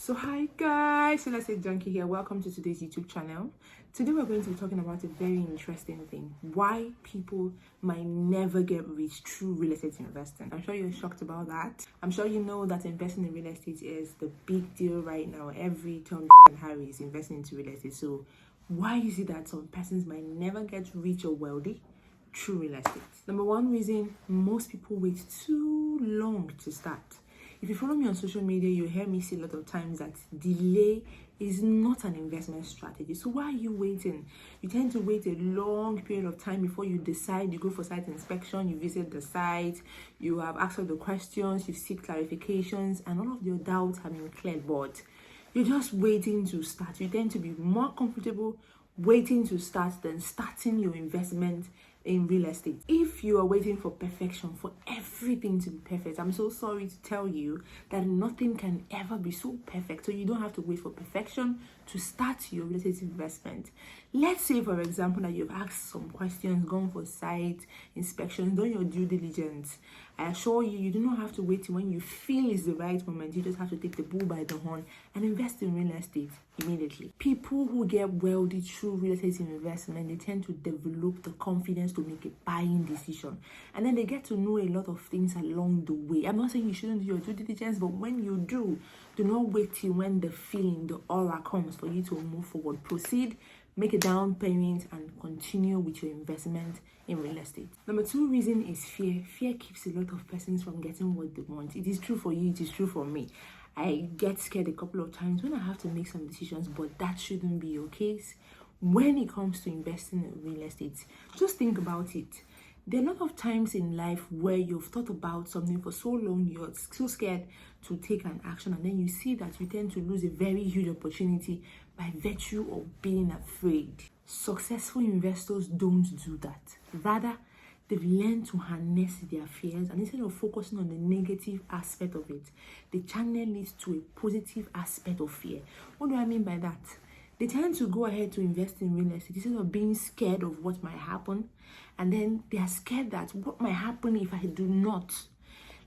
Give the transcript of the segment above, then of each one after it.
So hi guys, so let's say Jonkie here. Welcome to today's YouTube channel. Today we're going to be talking about a very interesting thing: why people might never get rich through real estate investing. I'm sure you're shocked about that. I'm sure you know that investing in real estate is the big deal right now. Every Tom and Harry is investing into real estate. So why is it that some persons might never get rich or wealthy through real estate? Number one reason: most people wait too long to start. If you follow me on social media, you hear me say a lot of times that delay is not an investment strategy. So why are you waiting? You tend to wait a long period of time before you decide. You go for site inspection, you visit the site, you have asked all the questions, you seek clarifications, and all of your doubts have been cleared. But you're just waiting to start. You tend to be more comfortable waiting to start than starting your investment in real estate. If you are waiting for perfection, for everything to be perfect, I'm so sorry to tell you that nothing can ever be so perfect. So you don't have to wait for perfection to start your real estate investment. Let's say, for example, that you've asked some questions, gone for site inspections, done your due diligence. I assure you, you do not have to wait till when you feel is the right moment. You just have to take the bull by the horn and invest in real estate immediately. People who get wealthy through real estate investment, they tend to develop the confidence to make a buying decision, and then they get to know a lot of things along the way. I'm not saying you shouldn't do your due diligence, but when you do not wait till when the feeling, the aura comes for you to move forward. Proceed, make a down payment, and continue with your investment in real estate. Number two reason is fear. Fear keeps a lot of persons from getting what they want. It is true for you, it is true for me. I get scared a couple of times when I have to make some decisions, but that shouldn't be your case when it comes to investing in real estate. Just think about it. There are a lot of times in life where you've thought about something for so long, you're so scared to take an action, and then you see that you tend to lose a very huge opportunity by virtue of being afraid. Successful investors don't do that. Rather, they've learned to harness their fears, and instead of focusing on the negative aspect of it, they channel it to a positive aspect of fear. What do I mean by that? They tend to go ahead to invest in real estate instead of being scared of what might happen, and then they are scared that what might happen if I do not.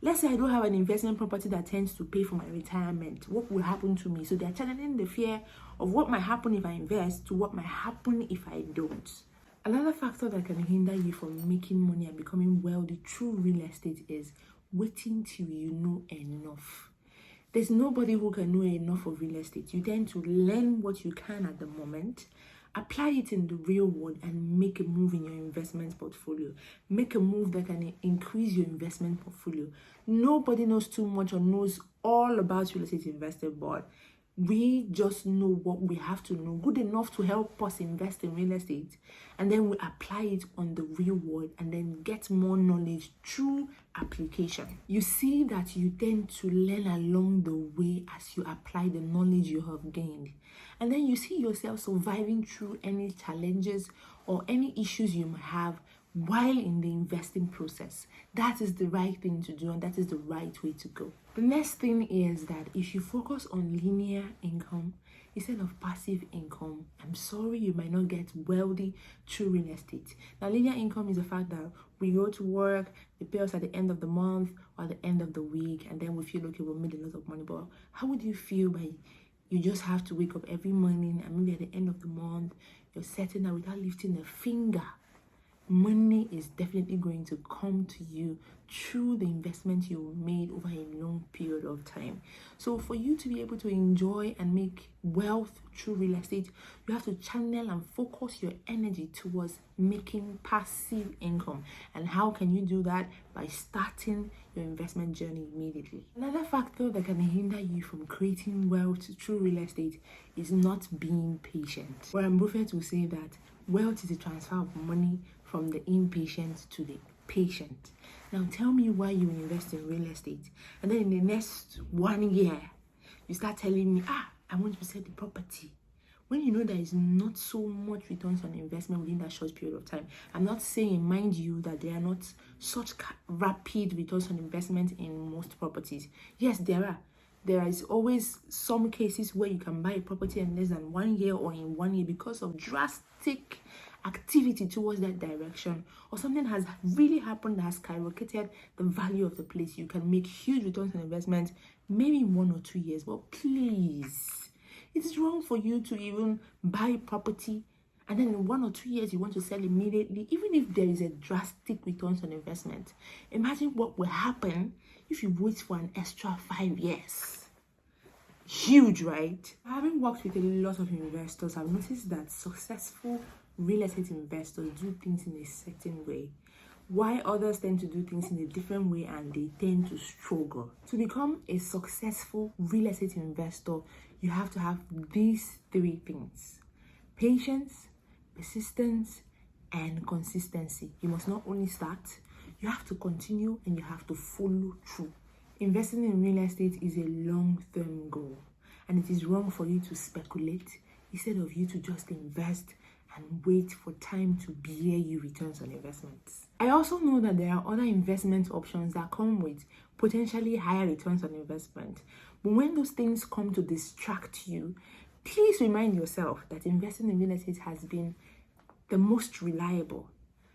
Let's say I don't have an investment property that tends to pay for my retirement. What will happen to me? So they are channeling the fear of what might happen if I invest to what might happen if I don't. Another factor that can hinder you from making money and becoming wealthy through real estate is waiting till you know enough. There's nobody who can know enough of real estate. You tend to learn what you can at the moment, apply it in the real world, and make a move in your investment portfolio. Make a move that can increase your investment portfolio. Nobody knows too much or knows all about real estate investing, but we just know what we have to know, good enough to help us invest in real estate, and then we apply it on the real world and then get more knowledge through application. You see that you tend to learn along the way as you apply the knowledge you have gained, and then you see yourself surviving through any challenges or any issues you might have while in the investing process. That is the right thing to do, and that is the right way to go. The next thing is that if you focus on linear income instead of passive income, I'm sorry, you might not get wealthy through real estate. Now, linear income is the fact that we go to work, they pay us at the end of the month or at the end of the week, and then we feel okay, we made a lot of money. But how would you feel by you just have to wake up every morning and maybe at the end of the month, you're setting that without lifting a finger? Money is definitely going to come to you through the investment you made over a long period of time. So for you to be able to enjoy and make wealth through real estate, you have to channel and focus your energy towards making passive income. And how can you do that? By starting your investment journey immediately. Another factor that can hinder you from creating wealth through real estate is not being patient. Warren Buffett will say that wealth is a transfer of money from the impatient to the patient. Now tell me why you invest in real estate, and then in the next 1 year you start telling me, I want to sell the property, when you know there is not so much returns on investment within that short period of time. I'm not saying, mind you, that there are not such rapid returns on investment in most properties. Yes, there are. There is always some cases where you can buy a property in less than 1 year or in 1 year because of drastic activity towards that direction, or something has really happened that has skyrocketed the value of the place. You can make huge returns on investment maybe in 1 or 2 years. But please, it's wrong for you to even buy property and then in 1 or 2 years you want to sell immediately, even if there is a drastic returns on investment. Imagine what will happen if you wait for an extra 5 years. Huge, right? Having worked with a lot of investors, I've noticed that successful real estate investors do things in a certain way, while others tend to do things in a different way and they tend to struggle. To become a successful real estate investor, you have to have these 3 things: patience, persistence, and consistency. You must not only start, you have to continue and you have to follow through. Investing in real estate is a long-term goal, and it is wrong for you to speculate instead of you to just invest and wait for time to bear you returns on investments. I also know that there are other investment options that come with potentially higher returns on investment. But when those things come to distract you, please remind yourself that investing in real estate has been the most reliable,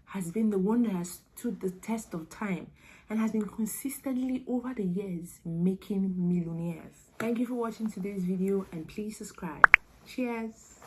has been the one that has stood the test of time, and has been consistently over the years making millionaires. Thank you for watching today's video, and please subscribe. Cheers.